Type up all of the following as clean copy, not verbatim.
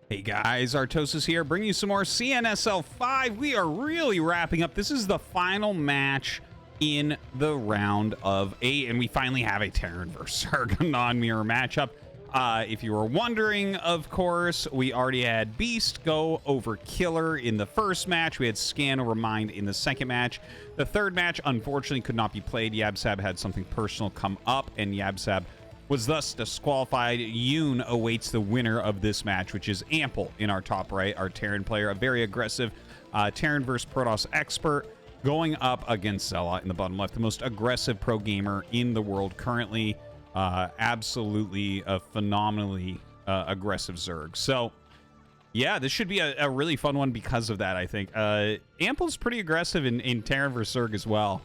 Hey guys, Artosis here, bringing you some more CNSL 5. We are really wrapping up. This is the final match in the round of 8, and we finally have a Terran versus Zerg non-mirror matchup. If you were wondering, of course, we already had Beast go over Killer in the first match. We had Scan over Mind in the second match. The third match, unfortunately, could not be played. Yabsab had something personal come up, and Yabsab was thus disqualified. Yoon awaits the winner of this match, which is Ample in our top right, our Terran player, a very aggressive Terran versus Protoss expert, going up against ZeLoT in the bottom left, the most aggressive pro gamer in the world currently. Absolutely a phenomenally aggressive Zerg. So, yeah, this should be a really fun one because of that, I think. Ample's pretty aggressive in Terran versus Zerg as well.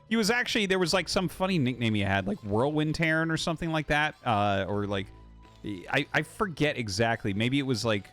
He was actually, there was like some funny nickname he had, like Whirlwind Terran or something like that. Or like, I forget exactly. Maybe it was like,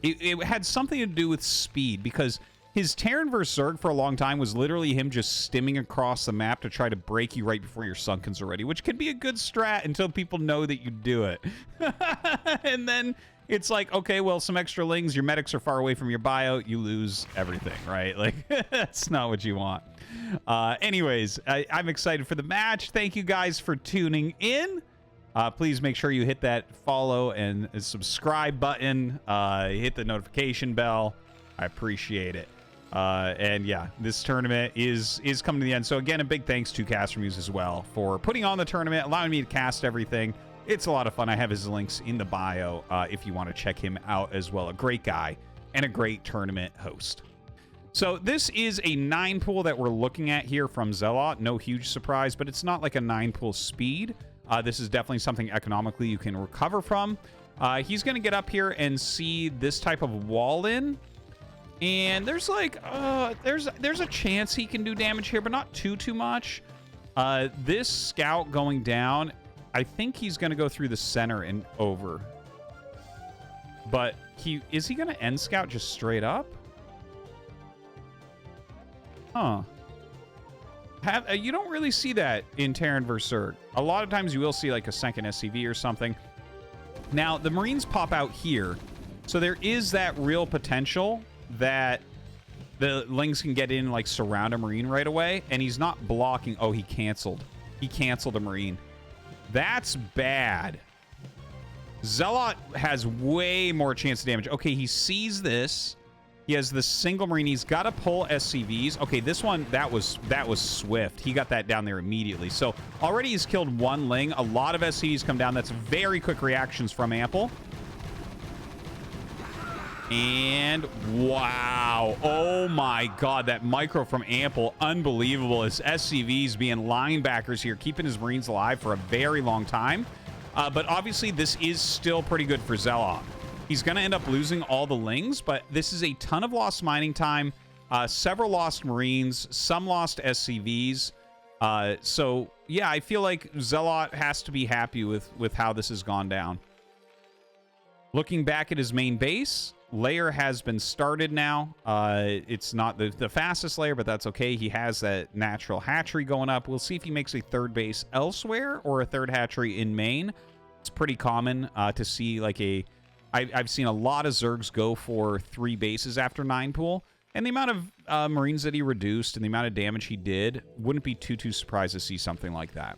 it had something to do with speed, because his Terran vs. Zerg for a long time was literally him just stimming across the map to try to break you right before your Sunkens are ready, which can be a good strat until people know that you do it. And then it's like, okay, well, some extra lings, your medics are far away from your bio, you lose everything, right? Like, that's not what you want. Anyways, I'm excited for the match. Thank you guys for tuning in. Please make sure you hit that follow and subscribe button. Hit the notification bell. I appreciate it. And yeah, this tournament is coming to the end. So again, a big thanks to CasterMuse as well for putting on the tournament, allowing me to cast everything. It's a lot of fun. I have his links in the bio if you want to check him out as well. A great guy and a great tournament host. So this is a 9-pool that we're looking at here from ZeLoT. No huge surprise, but it's not like a 9-pool speed. This is definitely something economically you can recover from. He's going to get up here and see this type of wall in. And there's like, there's a chance he can do damage here, but not too much. This scout going down, I think he's going to go through the center and over. But is he going to end scout just straight up? Huh. You don't really see that in Terran vs. Zerg. A lot of times you will see like a second SCV or something. Now, the Marines pop out here, so there is that real potential that the Lings can get in, like, surround a Marine right away, and he's not blocking. Oh, he canceled. He canceled a Marine. That's bad. ZeLoT has way more chance of damage. Okay, he sees this. He has the single Marine. He's got to pull SCVs. Okay, this one, that was swift. He got that down there immediately. So already he's killed one Ling. A lot of SCVs come down. That's very quick reactions from Ample. And wow. Oh my God, that micro from Ample, unbelievable. His SCVs being linebackers here, keeping his Marines alive for a very long time. But obviously this is still pretty good for ZeLoT. He's going to end up losing all the Lings, but this is a ton of lost mining time, several lost Marines, some lost SCVs. So, yeah, I feel like ZeLoT has to be happy with how this has gone down. Looking back at his main base, layer has been started now. It's not the fastest layer, but that's okay. He has that natural hatchery going up. We'll see if he makes a third base elsewhere or a third hatchery in main. It's pretty common to see like I've seen a lot of Zergs go for 3 bases after 9-pool, and the amount of Marines that he reduced and the amount of damage he did, wouldn't be too surprised to see something like that.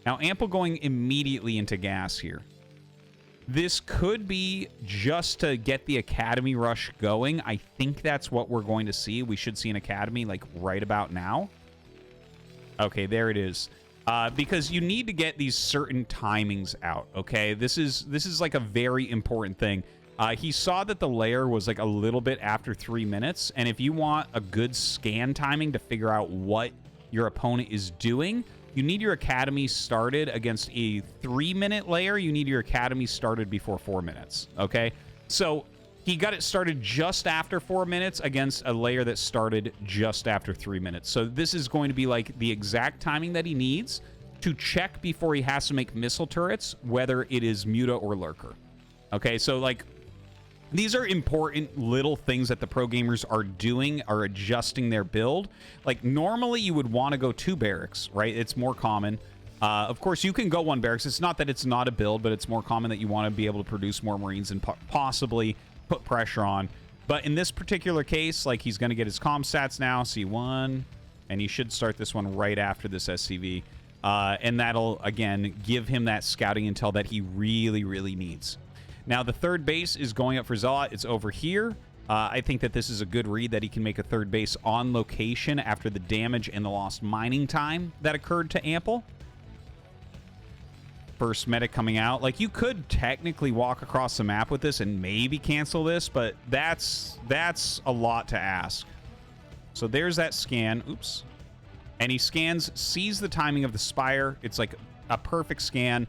Now, Ample going immediately into gas here. This could be just to get the Academy rush going. I think that's what we're going to see. We should see an Academy, like, right about now. Okay, there it is. Because you need to get these certain timings out, okay? This is like a very important thing. He saw that the layer was like a little bit after 3 minutes, and if you want a good scan timing to figure out what your opponent is doing, you need your Academy started against a 3-minute layer. You need your Academy started before 4 minutes, okay? So he got it started just after 4 minutes against a layer that started just after 3 minutes. So this is going to be like the exact timing that he needs to check before he has to make missile turrets, whether it is Muta or Lurker. Okay, so like these are important little things that the pro gamers are doing, are adjusting their build. Like normally you would want to go 2 barracks, right? It's more common. Of course, you can go one barracks. It's not that it's not a build, but it's more common that you want to be able to produce more Marines and possibly put pressure on. But in this particular case, like, he's going to get his comm stats now, C1, and he should start this one right after this SCV. And that'll, again, give him that scouting intel that he really, really needs. Now, the third base is going up for ZeLoT. It's over here. I think that this is a good read that he can make a third base on location after the damage and the lost mining time that occurred to Ample. First medic coming out. Like, you could technically walk across the map with this and maybe cancel this, but that's a lot to ask. So there's that scan. Oops. And he scans, sees the timing of the Spire. It's like a perfect scan.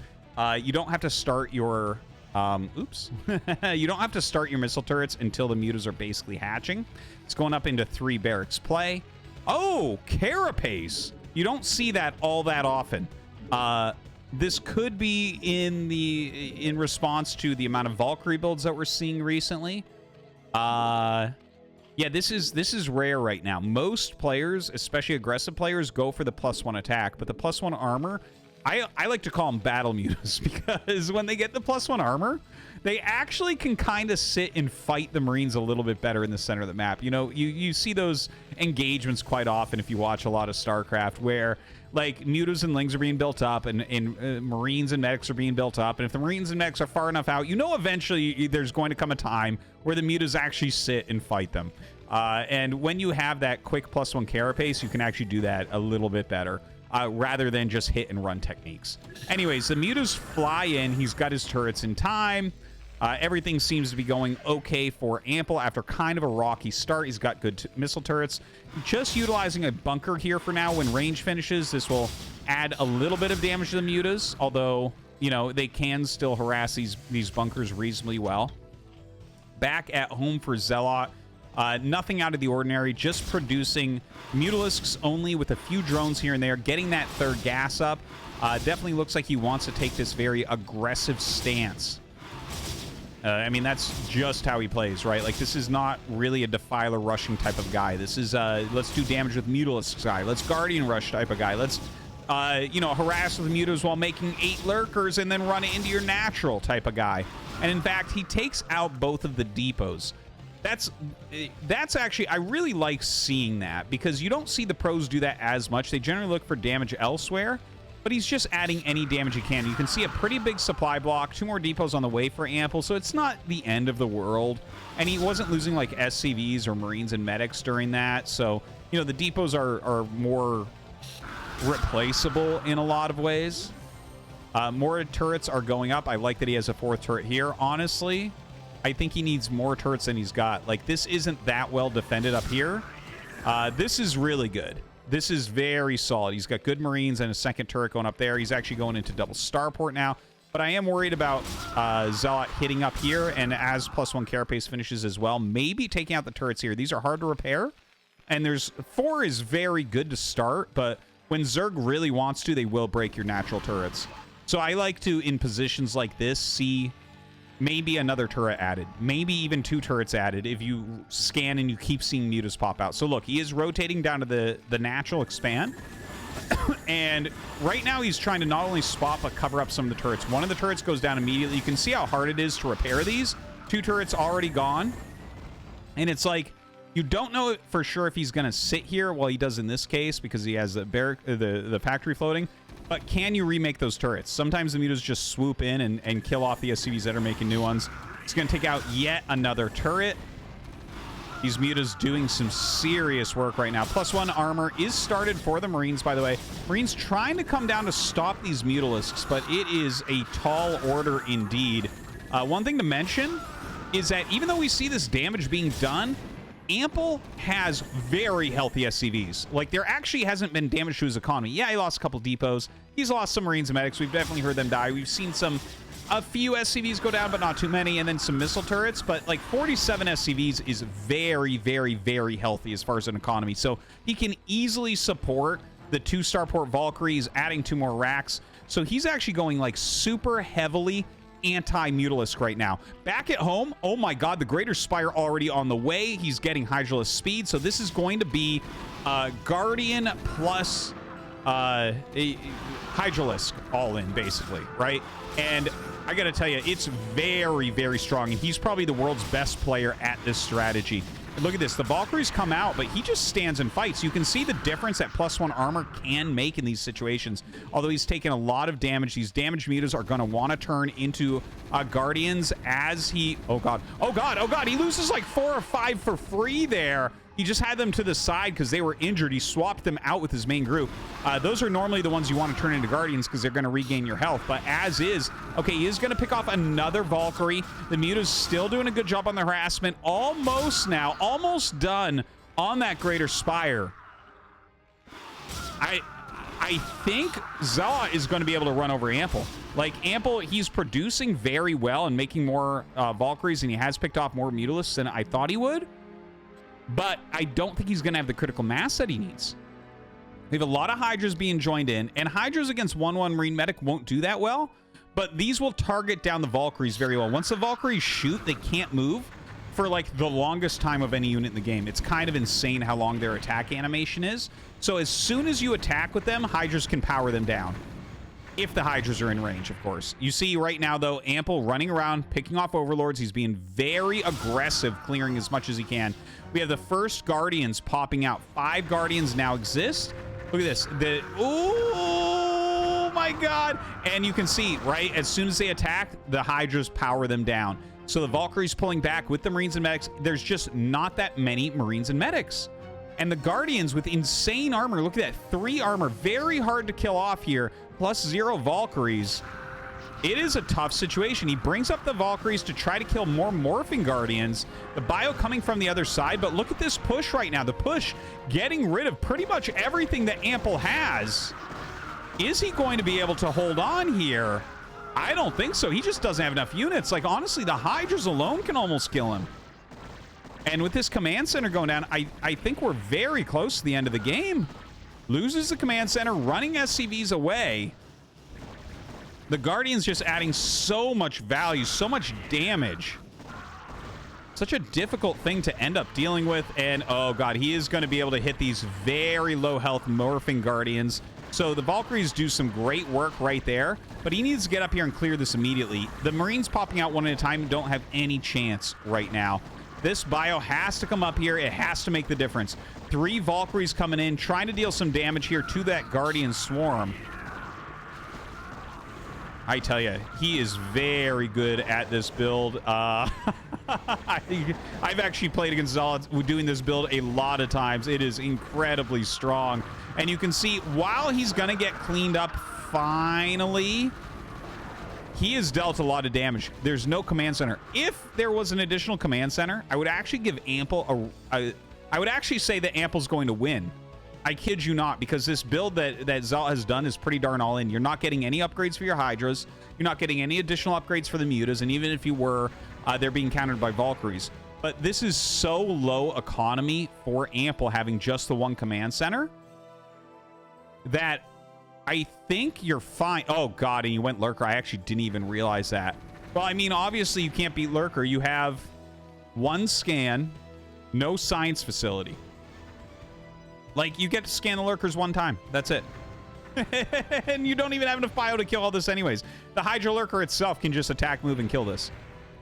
You don't have to start your... oops. You don't have to start your missile turrets until the mutas are basically hatching. It's going up into 3 barracks play. Oh, Carapace. You don't see that all that often. This could be in response to the amount of Valkyrie builds that we're seeing recently. Yeah, this is rare right now. Most players, especially aggressive players, go for the +1 attack, but the +1 armor, I like to call them battle mutas, because when they get the +1 armor, they actually can kind of sit and fight the Marines a little bit better in the center of the map. You know, you see those engagements quite often if you watch a lot of StarCraft, where like mutas and lings are being built up, and Marines and medics are being built up, and if the Marines and medics are far enough out, you know eventually there's going to come a time where the mutas actually sit and fight them. And when you have that quick +1 carapace, you can actually do that a little bit better. Rather than just hit and run techniques. Anyways, the mutas fly in. He's got his turrets in time. Everything seems to be going okay for Ample after kind of a rocky start. He's got good missile turrets. Just utilizing a bunker here for now. When range finishes, this will add a little bit of damage to the mutas, although, you know, they can still harass these bunkers reasonably well. Back at home for ZeLoT. Nothing out of the ordinary, just producing Mutalisks only with a few drones here and there, getting that third gas up. Definitely looks like he wants to take this very aggressive stance. I mean, that's just how he plays, right? Like, this is not really a Defiler rushing type of guy. This is, let's do damage with Mutalisks guy. Let's Guardian rush type of guy. Let's, you know, harass with mutas while making 8 lurkers and then run it into your natural type of guy. And in fact, he takes out both of the depots. That's actually, I really like seeing that, because you don't see the pros do that as much. They generally look for damage elsewhere, but he's just adding any damage he can. You can see a pretty big supply block, 2 more depots on the way for Ample, so it's not the end of the world. And he wasn't losing like SCVs or Marines and medics during that, so, you know, the depots are more replaceable in a lot of ways. More turrets are going up. I like that he has a 4th turret here. Honestly, I think he needs more turrets than he's got. Like, this isn't that well defended up here. This is really good. This is very solid. He's got good Marines and a 2nd turret going up there. He's actually going into double starport now. But I am worried about ZeLoT hitting up here, and as +1 carapace finishes as well, maybe taking out the turrets here. These are hard to repair, and there's 4 is very good to start, but when Zerg really wants to, they will break your natural turrets. So I like to, in positions like this, see maybe another turret added, maybe even 2 turrets added if you scan and you keep seeing mutas pop out. So look, he is rotating down to the natural expand. And right now he's trying to not only spot but cover up some of the turrets. One of the turrets goes down immediately. You can see how hard it is to repair these. 2 turrets already gone. And it's like, you don't know for sure if he's going to sit here while he does in this case, because he has the factory floating. But can you remake those turrets? Sometimes the mutas just swoop in and kill off the SCVs that are making new ones. It's going to take out yet another turret. These mutas doing some serious work right now. +1 armor is started for the Marines, by the way. Marines trying to come down to stop these Mutalisks, but it is a tall order indeed. One thing to mention is that even though we see this damage being done, Ample has very healthy SCVs. Like, there actually hasn't been damage to his economy. Yeah, he lost a couple depots. He's lost some Marines and medics. We've definitely heard them die. We've seen a few SCVs go down, but not too many, and then some missile turrets. But like 47 SCVs is very, very, very healthy as far as an economy. So he can easily support the 2 starport Valkyries, adding 2 more racks. So he's actually going like super heavily anti-Mutalisk right now. Back at home, oh my god, the Greater Spire already on the way. He's getting Hydralisk speed, so this is going to be Guardian plus Hydralisk all in, basically, right? And I gotta tell you, it's very, very strong, and he's probably the world's best player at this strategy. And look at this. The Valkyries come out, but he just stands and fights. You can see the difference that +1 armor can make in these situations. Although he's taken a lot of damage, these damage mutas are going to want to turn into Guardians as he... Oh, God. Oh, God. Oh, God. He loses like 4 or 5 for free there. He just had them to the side because they were injured. He swapped them out with his main group. Those are normally the ones you want to turn into Guardians because they're going to regain your health. But as is, okay, he is going to pick off another Valkyrie. The Muta's still doing a good job on the harassment. Almost now, almost done on that Greater Spire. I think ZeLoT is going to be able to run over Ample. Like, Ample, he's producing very well and making more Valkyries, and he has picked off more Mutalisks than I thought he would. But I don't think he's going to have the critical mass that he needs. We have a lot of Hydras being joined in, and Hydras against 1/1 Marine Medic won't do that well, but these will target down the Valkyries very well. Once the Valkyries shoot, they can't move for like the longest time of any unit in the game. It's kind of insane how long their attack animation is. So as soon as you attack with them, Hydras can power them down. If the Hydras are in range, of course. You see right now, though, Ample running around, picking off Overlords. He's being very aggressive, clearing as much as he can. We have the first Guardians popping out. 5 Guardians now exist. Look at this. Oh, my God. And you can see, right, as soon as they attack, the Hydras power them down. So the Valkyrie's pulling back with the Marines and Medics. There's just not that many Marines and Medics. And the Guardians with insane armor. Look at that. 3 armor. Very hard to kill off here. Plus 0 Valkyries. It is a tough situation. He brings up the Valkyries to try to kill more Morphing Guardians. The bio coming from the other side, but look at this push right now. The push getting rid of pretty much everything that Ample has. Is he going to be able to hold on here? I don't think so. He just doesn't have enough units. Like, honestly, the Hydras alone can almost kill him. And with this command center going down, I think we're very close to the end of the game. Loses the command center, running SCVs away. The Guardians just adding so much value, so much damage. Such a difficult thing to end up dealing with. And, oh, God, he is going to be able to hit these very low health Morphing Guardians. So the Valkyries do some great work right there. But he needs to get up here and clear this immediately. The Marines popping out one at a time don't have any chance right now. This bio has to come up here. It has to make the difference. 3 Valkyries coming in, trying to deal some damage here to that Guardian Swarm. I tell you, he is very good at this build. I've actually played against ZeLoT doing this build a lot of times. It is incredibly strong. And you can see, while he's going to get cleaned up finally, he has dealt a lot of damage. There's no command center. If there was an additional command center, I would actually give Ample I would actually say that Ample's going to win. I kid you not, because this build that ZeLoT has done is pretty darn all in. You're not getting any upgrades for your Hydras. You're not getting any additional upgrades for the Mutas. And even if you were, they're being countered by Valkyries. But this is so low economy for Ample having just the 1 command center that I think you're fine. Oh, God, and you went Lurker. I actually didn't even realize that. Well, I mean, obviously you can't beat Lurker. You have 1 scan, no science facility. Like, you get to scan the Lurkers 1 time. That's it. And you don't even have enough bio to kill all this anyways. The Hydra Lurker itself can just attack, move, and kill this.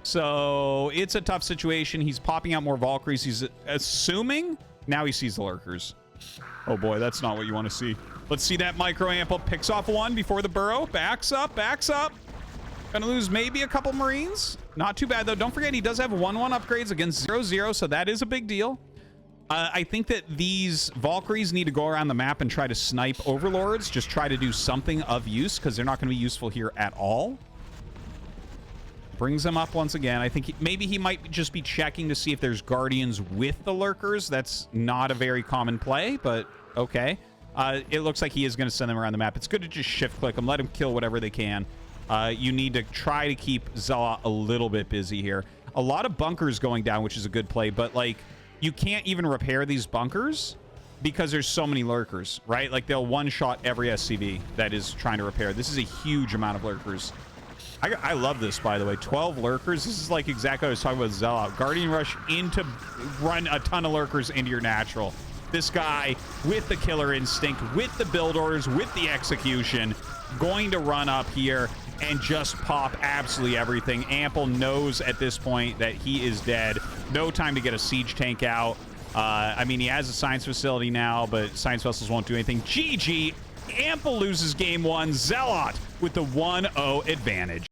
So it's a tough situation. He's popping out more Valkyries. He's assuming now he sees the Lurkers. Oh, boy, that's not what you want to see. Let's see that micro Ample. Picks off 1 before the burrow. Backs up, backs up. Gonna lose maybe a couple Marines. Not too bad, though. Don't forget, he does have 1/1 upgrades against 0/0, so that is a big deal. I think that these Valkyries need to go around the map and try to snipe Overlords. Just try to do something of use, because they're not going to be useful here at all. Brings them up once again. I think maybe he might just be checking to see if there's Guardians with the Lurkers. That's not a very common play, but okay. It looks like he is going to send them around the map. It's good to just shift-click them, let them kill whatever they can. You need to try to keep ZeLoT a little bit busy here. A lot of bunkers going down, which is a good play, but, like, you can't even repair these bunkers because there's so many Lurkers, right? Like, they'll one-shot every SCV that is trying to repair. This is a huge amount of Lurkers. I love this, by the way. 12 Lurkers. This is like exactly what I was talking about ZeLoT. Guardian Rush into run a ton of Lurkers into your natural. This guy with the killer instinct, with the build orders, with the execution, going to run up here and just pop absolutely everything. Ample knows at this point that he is dead. No time to get a siege tank out. I mean, he has a science facility now, but science vessels won't do anything. GG. Ample loses game one. ZeLoT with the 1-0 advantage.